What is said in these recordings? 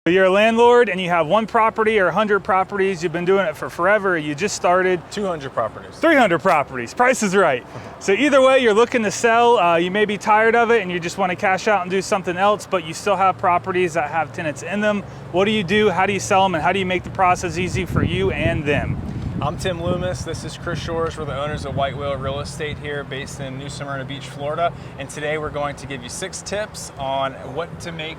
You're a landlord and you have one property or 100 properties, you've been doing it for forever, you just started 200 properties. 300 properties, price is right. So either way, you're looking to sell, you may be tired of it and you just want to cash out and do something else, but you still have properties that have tenants in them. What do you do? How do you sell them? And how do you make the process easy for you and them? I'm Tim Loomis, this is Chris Shores. We're the owners of White Whale Real Estate here based in New Smyrna Beach, Florida. And today we're going to give you 6 tips on what to make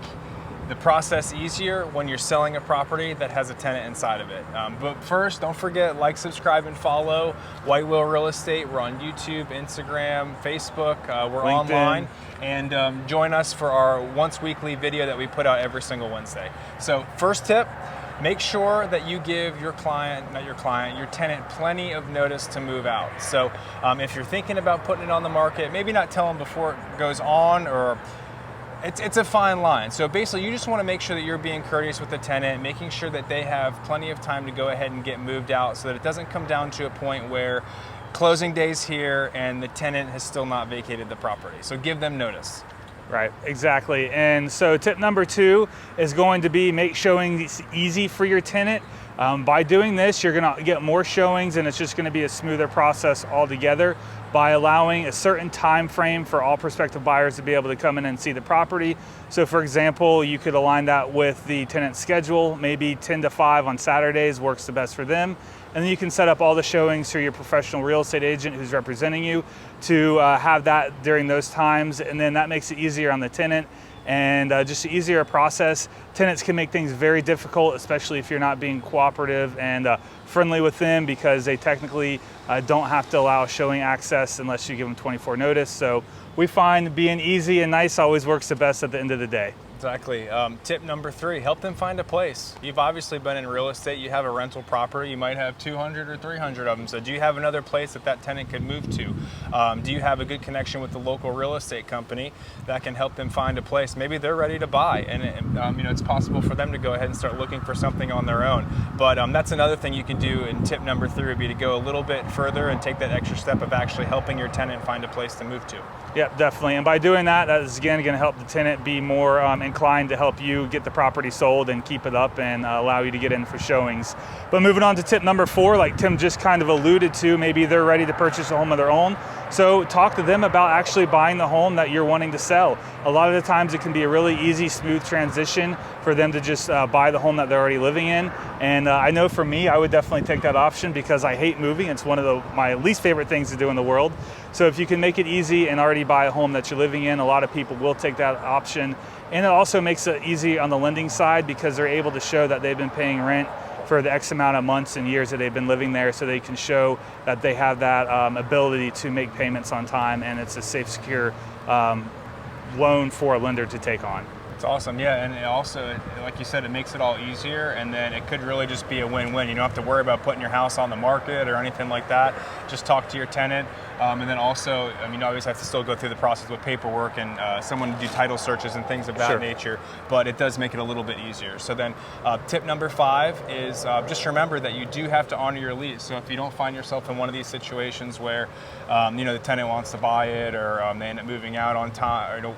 the process easier when you're selling a property that has a tenant inside of it. But first, don't forget, like, subscribe, and follow White Whale Real Estate. We're on YouTube, Instagram, Facebook, we're LinkedIn. online. And join us for our once weekly video that we put out every single Wednesday. So first tip, make sure that you give your client, not your client, your tenant plenty of notice to move out. So if you're thinking about putting it on the market, maybe not tell them before it goes on, or it's a fine line. So basically you just want to make sure that you're being courteous with the tenant, making sure that they have plenty of time to go ahead and get moved out so that it doesn't come down to a point where closing day's here and the tenant has still not vacated the property. So give them notice. Right, exactly. And so tip number 2 is going to be make showings easy for your tenant. By doing this, you're going to get more showings and it's just going to be a smoother process altogether by allowing a certain time frame for all prospective buyers to be able to come in and see the property. So for example, you could align that with the tenant's schedule, maybe 10 to 5 on Saturdays works the best for them. And then you can set up all the showings through your professional real estate agent who's representing you to have that during those times. And then that makes it easier on the tenant and just an easier process. Tenants can make things very difficult, especially if you're not being cooperative and friendly with them, because they technically don't have to allow showing access unless you give them 24 notice. So we find being easy and nice always works the best at the end of the day. Exactly. Tip number 3, help them find a place. You've obviously been in real estate, you have a rental property, you might have 200 or 300 of them. So do you have another place that tenant could move to? Do you have a good connection with the local real estate company that can help them find a place? Maybe they're ready to buy and it's possible for them to go ahead and start looking for something on their own. But that's another thing you can do. And tip number 3 would be to go a little bit further and take that extra step of actually helping your tenant find a place to move to. Yep, definitely. And by doing that, that is again going to help the tenant be more inclined to help you get the property sold and keep it up and allow you to get in for showings. But moving on to tip number 4, like Tim just kind of alluded to, maybe they're ready to purchase a home of their own. So talk to them about actually buying the home that you're wanting to sell. A lot of the times it can be a really easy, smooth transition for them to just buy the home that they're already living in. And I know for me, I would definitely take that option because I hate moving. It's one of my least favorite things to do in the world. So if you can make it easy and already buy a home that you're living in, a lot of people will take that option. And it also makes it easy on the lending side because they're able to show that they've been paying rent for the X amount of months and years that they've been living there, so they can show that they have that ability to make payments on time, and it's a safe, secure loan for a lender to take on. It's awesome, yeah, and it also, like you said, it makes it all easier, and then it could really just be a win-win. You don't have to worry about putting your house on the market or anything like that. Just talk to your tenant, and then also, you always have to still go through the process with paperwork and someone to do title searches and things of that nature, but it does make it a little bit easier. So then tip number 5 is just remember that you do have to honor your lease. So if you don't find yourself in one of these situations where the tenant wants to buy it or they end up moving out on time or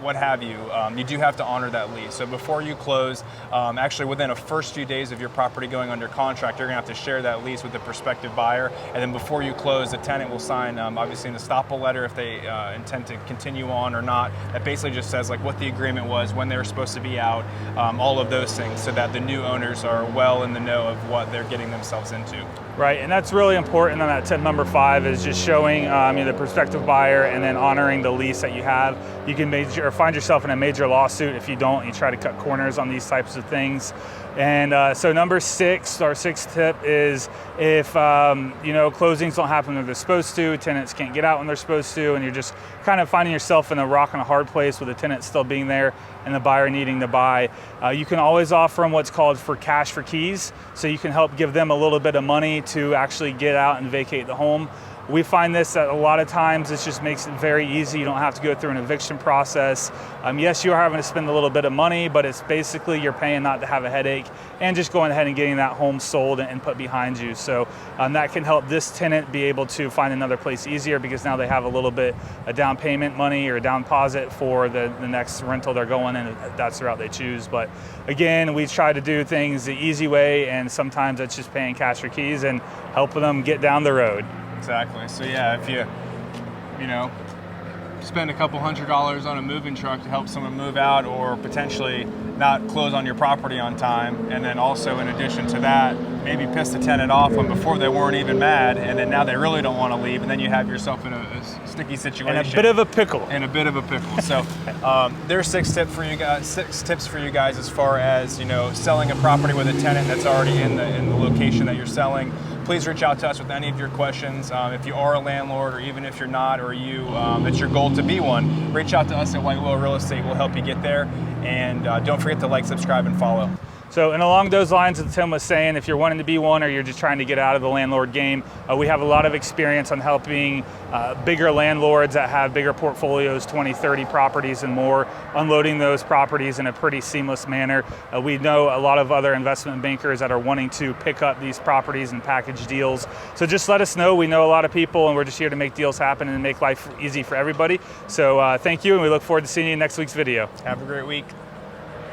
what have you, you do have to honor that lease. So before you close, actually within the first few days of your property going under contract, you're going to have to share that lease with the prospective buyer, and then before you close, the tenant will sign obviously an estoppel letter if they intend to continue on or not. That basically just says like what the agreement was, when they were supposed to be out, all of those things, so that the new owners are well in the know of what they're getting themselves into. Right, and that's really important on that tip number 5 is just showing the prospective buyer and then honoring the lease that you have. You can find yourself in a major lawsuit if you don't. You try to cut corners on these types of things. And so number 6, our 6th tip is if closings don't happen when they're supposed to, tenants can't get out when they're supposed to, and you're just kind of finding yourself in a rock and a hard place with the tenant still being there and the buyer needing to buy, you can always offer them what's called for cash for keys. So you can help give them a little bit of money to actually get out and vacate the home. We find this that a lot of times it just makes it very easy. You don't have to go through an eviction process. Yes, you are having to spend a little bit of money, but it's basically you're paying not to have a headache and just going ahead and getting that home sold and put behind you. So that can help this tenant be able to find another place easier, because now they have a little bit of down payment money or down deposit for the next rental they're going in, if that's the route they choose. But again, we try to do things the easy way, and sometimes it's just paying cash for keys and helping them get down the road. Exactly. So yeah, if you know, spend a couple $100s on a moving truck to help someone move out, or potentially not close on your property on time, and then also in addition to that, maybe piss the tenant off when before they weren't even mad, and then now they really don't want to leave, and then you have yourself in a sticky situation. And a bit of a pickle. So there's 6 tips for you guys as far as, you know, selling a property with a tenant that's already in the location that you're selling. Please reach out to us with any of your questions. If you are a landlord, or even if you're not, or it's your goal to be one, reach out to us at White Willow Real Estate. We'll help you get there. And don't forget to like, subscribe, and follow. So, and along those lines, as Tim was saying, if you're wanting to be one, or you're just trying to get out of the landlord game, we have a lot of experience on helping bigger landlords that have bigger portfolios, 20, 30 properties and more, unloading those properties in a pretty seamless manner. We know a lot of other investment bankers that are wanting to pick up these properties and package deals. So just let us know. We know a lot of people, and we're just here to make deals happen and make life easy for everybody. So thank you, and we look forward to seeing you in next week's video. Have a great week.